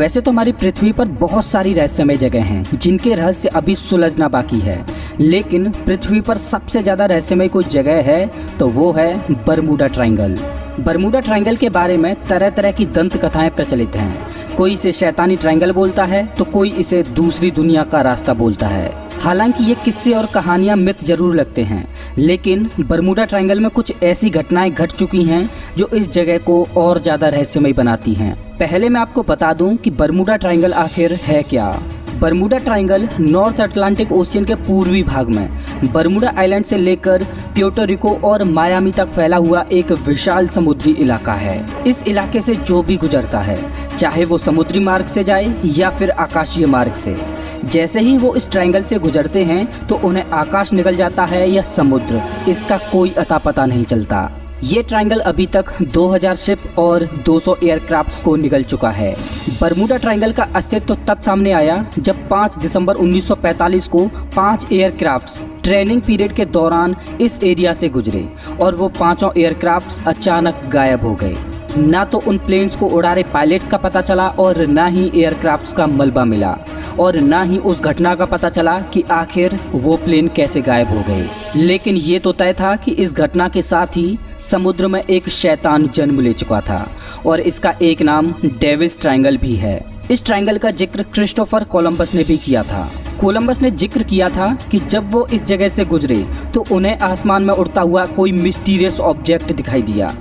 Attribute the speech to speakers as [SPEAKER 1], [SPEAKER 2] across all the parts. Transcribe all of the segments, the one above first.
[SPEAKER 1] वैसे तो हमारी पृथ्वी पर बहुत सारी रहस्यमय जगह हैं जिनके रहस्य अभी सुलझना बाकी है, लेकिन पृथ्वी पर सबसे ज्यादा रहस्यमय कोई जगह है तो वो है बरमूडा ट्रायंगल। बरमूडा ट्रायंगल के बारे में तरह तरह की दंत कथाएं प्रचलित हैं। कोई इसे शैतानी ट्रायंगल बोलता है तो कोई इसे दूसरी दुनिया का रास्ता बोलता है। हालांकि ये किस्से और कहानियां मिथ जरूर लगते हैं, लेकिन बरमूडा ट्रायंगल में कुछ ऐसी घटनाएं घट चुकी हैं जो इस जगह को और ज्यादा रहस्यमय बनाती हैं। पहले मैं आपको बता दूं कि बरमूडा ट्रायंगल आखिर है क्या। Bermuda triangle north Atlantic ocean के पूर्वी भाग में बरमूडा आइलैंड से लेकर प्यूर्टो रिको और मायामी तक फैला हुआ एक विशाल समुद्री इलाका है। इस इलाके से जो भी गुजरता है, चाहे वो समुद्री मार्ग से जाए या फिर आकाशीय मार्ग से, जैसे ही वो इस ट्रायंगल से गुजरते हैं तो उन्हें आकाश निकल जाता है या समुद्र, इसका कोई अता पता नहीं चलता। ये ट्रायंगल अभी तक 2000 शिप और 200 एयरक्राफ्ट्स को निगल चुका है। बरमूडा ट्रायंगल का अस्तित्व तब सामने आया जब 5 दिसंबर 1945 को 5 एयरक्राफ्ट्स ट्रेनिंग पीरियड के दौरान इस एरिया से गुजरे और वो पांचों एयरक्राफ्ट्स अचानक गायब हो गए। ना तो उन प्लेन्स को उड़ा रहे पायलट्स का पता चला और ना ही एयरक्राफ्ट्स का मलबा मिला और ना ही उस घटना का पता चला कि आखिर वो प्लेन कैसे गायब हो गए। लेकिन ये तो तय था कि इस घटना के साथ ही समुद्र में एक शैतान जन्म ले चुका था और इसका एक नाम डेविल्स ट्रायंगल भी है। इस ट्रायंगल का जिक्र क्रिस्टोफर कोलंबस ने भी किया था। कोलंबस ने जिक्र किया था कि जब वो इस जगह से गुजरे तो उन्हें आसमान में उड़ता हुआ कोई मिस्टीरियस ऑब्जेक्ट दिखाई दिया।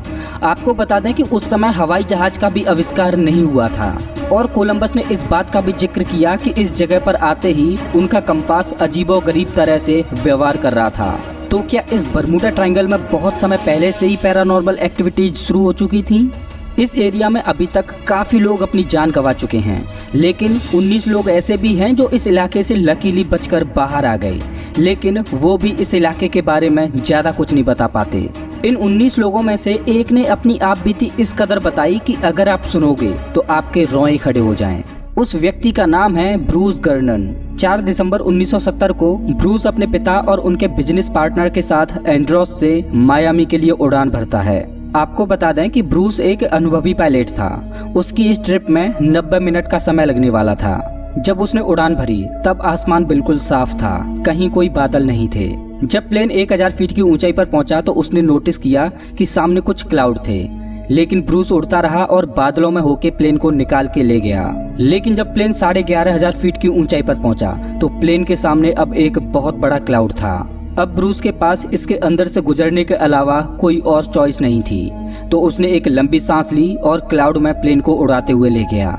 [SPEAKER 1] आपको बता दें कि उस समय हवाई जहाज का भी आविष्कार नहीं हुआ था और कोलंबस ने इस बात का भी जिक्र किया कि इस जगह पर आते ही उनका कंपास अजीबोगरीब तरह से व्यवहार कर रहा था। तो क्या इस बरमूडा ट्रायंगल में बहुत समय पहले से ही पैरानॉर्मल एक्टिविटीज शुरू हो चुकी थी? इस एरिया में अभी तक काफी लोग अपनी जान गंवा चुके हैं, लेकिन 19 लोग ऐसे भी हैं जो इस इलाके से लकीली बचकर बाहर आ गए, लेकिन वो भी इस इलाके के बारे में ज्यादा कुछ नहीं बता पाते। इन 19 लोगों में से एक ने अपनी आप बीती इस कदर बताई कि अगर आप सुनोगे तो आपके रोए खड़े हो जाएं। उस व्यक्ति का नाम है ब्रूस गर्नन। 4 दिसंबर 1970 को ब्रूस अपने पिता और उनके बिजनेस पार्टनर के साथ एंड्रोस से मायामी के लिए उड़ान भरता है। आपको बता दें कि ब्रूस एक अनुभवी पायलट था। उसकी इस ट्रिप में 90 मिनट का समय लगने वाला था। जब उसने उड़ान भरी तब आसमान बिल्कुल साफ था, कहीं कोई बादल नहीं थे। जब प्लेन 1000 फीट की ऊंचाई पर पहुंचा तो उसने नोटिस किया कि सामने कुछ क्लाउड थे, लेकिन ब्रूस उड़ता रहा और बादलों में होके प्लेन को निकाल के ले गया। लेकिन जब प्लेन 11,500 फीट की ऊंचाई पर पहुंचा तो प्लेन के सामने अब एक बहुत बड़ा क्लाउड था। अब ब्रूस के पास इसके अंदर से गुजरने के अलावा कोई और चॉइस नहीं थी, तो उसने एक लंबी सांस ली और क्लाउड में प्लेन को उड़ाते हुए ले गया।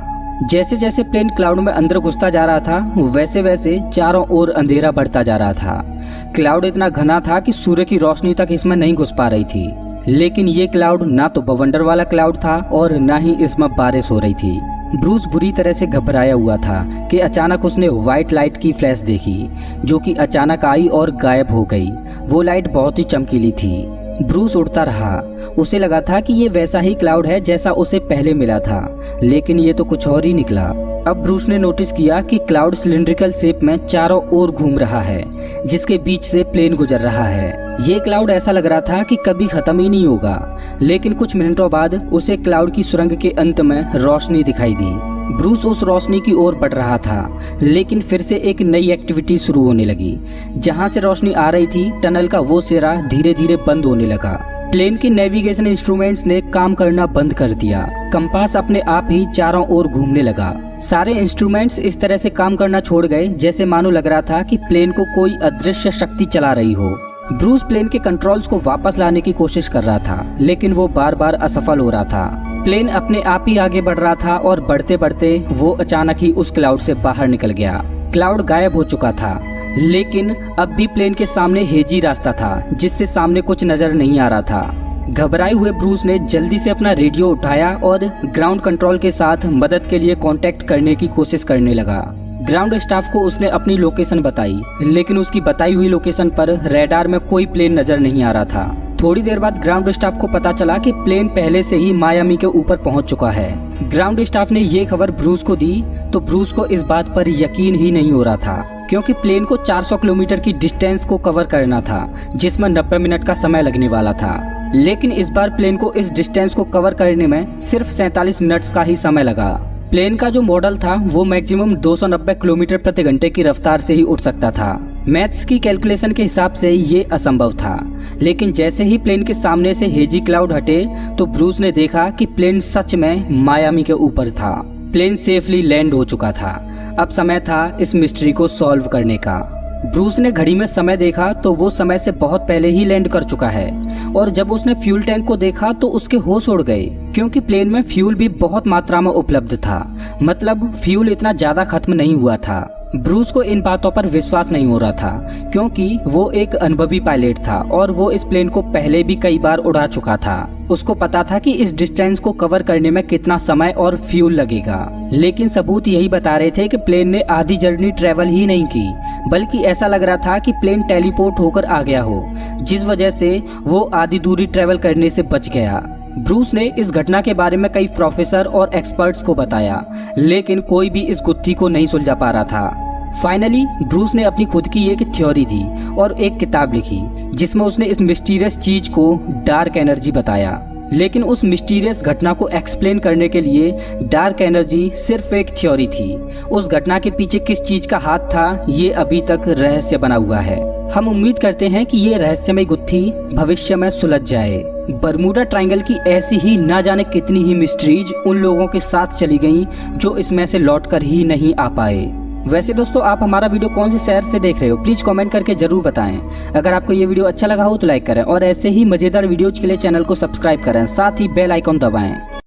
[SPEAKER 1] जैसे जैसे प्लेन क्लाउड में अंदर घुसता जा रहा था, वैसे वैसे चारों ओर अंधेरा बढ़ता जा रहा था। क्लाउड इतना घना था कि सूर्य की रोशनी तक इसमें नहीं घुस पा रही थी। लेकिन ये क्लाउड ना तो बवंडर वाला क्लाउड था और ना ही इसमें बारिश हो रही थी। ब्रूस बुरी तरह से घबराया हुआ था कि अचानक उसने व्हाइट लाइट की फ्लैश देखी, जो कि अचानक आई और गायब हो गई। वो लाइट बहुत ही चमकीली थी। ब्रूस उड़ता रहा। उसे लगा था कि ये वैसा ही क्लाउड है जैसा उसे पहले मिला था, लेकिन ये तो कुछ और ही निकला। अब ब्रूस ने नोटिस किया कि क्लाउड सिलिंड्रिकल शेप में चारों ओर घूम रहा है, जिसके बीच से प्लेन गुजर रहा है। ये क्लाउड ऐसा लग रहा था कि कभी खत्म ही नहीं होगा। लेकिन कुछ मिनटों बाद उसे क्लाउड की सुरंग के अंत में रोशनी दिखाई दी। ब्रूस उस रोशनी की ओर बढ़ रहा था, लेकिन फिर से एक नई एक्टिविटी शुरू होने लगी। जहां से रोशनी आ रही थी, टनल का वो सिरा धीरे धीरे बंद होने लगा। प्लेन के नेविगेशन इंस्ट्रूमेंट्स ने काम करना बंद कर दिया। कंपास अपने आप ही चारों ओर घूमने लगा। सारे इंस्ट्रूमेंट्स इस तरह से काम करना छोड़ गए जैसे मानो लग रहा था कि प्लेन को कोई अदृश्य शक्ति चला रही हो। ब्रूस प्लेन के कंट्रोल्स को वापस लाने की कोशिश कर रहा था, लेकिन वो बार बार असफल हो रहा था। प्लेन अपने आप ही आगे बढ़ रहा था और बढ़ते बढ़ते वो अचानक ही उस क्लाउड से बाहर निकल गया। क्लाउड गायब हो चुका था, लेकिन अब भी प्लेन के सामने हेजी रास्ता था जिससे सामने कुछ नजर नहीं आ रहा था। घबराए हुए ब्रूस ने जल्दी से अपना रेडियो उठाया और ग्राउंड कंट्रोल के साथ मदद के लिए कांटेक्ट करने की कोशिश करने लगा। ग्राउंड स्टाफ को उसने अपनी लोकेशन बताई, लेकिन उसकी बताई हुई लोकेशन पर रडार में कोई प्लेन नजर नहीं आ रहा था। थोड़ी देर बाद ग्राउंड स्टाफ को पता चला कि प्लेन पहले से ही मायामी के ऊपर पहुंच चुका है। ग्राउंड स्टाफ ने ये खबर ब्रूस को दी तो ब्रूस को इस बात पर यकीन ही नहीं हो रहा था, क्योंकि प्लेन को 400 किलोमीटर की डिस्टेंस को कवर करना था, जिसमें 90 मिनट का समय लगने वाला था। लेकिन इस बार प्लेन को इस डिस्टेंस को कवर करने में सिर्फ 47 मिनट्स का ही समय लगा। प्लेन का जो मॉडल था वो मैक्सिमम 290 किलोमीटर प्रति घंटे की रफ्तार से ही उड़ सकता था। मैथ्स की कैलकुलेशन के हिसाब से ये असंभव था। लेकिन जैसे ही प्लेन के सामने से हेजी क्लाउड हटे तो ब्रूस ने देखा कि प्लेन सच में मायामी के ऊपर था। प्लेन सेफली लैंड हो चुका था। अब समय था इस मिस्ट्री को सॉल्व करने का। ब्रूस ने घड़ी में समय देखा तो वो समय से बहुत पहले ही लैंड कर चुका है और जब उसने फ्यूल टैंक को देखा तो उसके होश उड़ गए, क्योंकि प्लेन में फ्यूल भी बहुत मात्रा में उपलब्ध था। मतलब फ्यूल इतना ज्यादा खत्म नहीं हुआ था। ब्रूस को इन बातों पर विश्वास नहीं हो रहा था, क्योंकि वो एक अनुभवी पायलट था और वो इस प्लेन को पहले भी कई बार उड़ा चुका था। उसको पता था कि इस डिस्टेंस को कवर करने में कितना समय और फ्यूल लगेगा। लेकिन सबूत यही बता रहे थे कि प्लेन ने आधी जर्नी ट्रेवल ही नहीं की, बल्कि ऐसा लग रहा था कि प्लेन टेलीपोर्ट होकर आ गया हो, जिस वजह से वो आधी दूरी ट्रेवल करने से बच गया। ब्रूस ने इस घटना के बारे में कई प्रोफेसर और एक्सपर्ट्स को बताया, लेकिन कोई भी इस गुत्थी को नहीं सुलझा पा रहा था। फाइनली ब्रूस ने अपनी खुद की एक थ्योरी दी और एक किताब लिखी, जिसमें उसने इस मिस्टीरियस चीज को डार्क एनर्जी बताया। लेकिन उस मिस्टीरियस घटना को एक्सप्लेन करने के लिए डार्क एनर्जी सिर्फ एक थ्योरी थी। उस घटना के पीछे किस चीज का हाथ था, ये अभी तक रहस्य बना हुआ है। हम उम्मीद करते हैं कि ये रहस्यमय गुत्थी भविष्य में सुलझ जाए। बरमूडा ट्रायंगल की ऐसी ही ना जाने कितनी ही मिस्ट्रीज उन लोगों के साथ चली गईं जो इसमें से लौटकर ही नहीं आ पाए। वैसे दोस्तों, आप हमारा वीडियो कौन से शहर से देख रहे हो, प्लीज कमेंट करके जरूर बताएं। अगर आपको ये वीडियो अच्छा लगा हो तो लाइक करें और ऐसे ही मजेदार वीडियोज के लिए चैनल को सब्सक्राइब करें, साथ ही बेल आइकॉन दबाएं।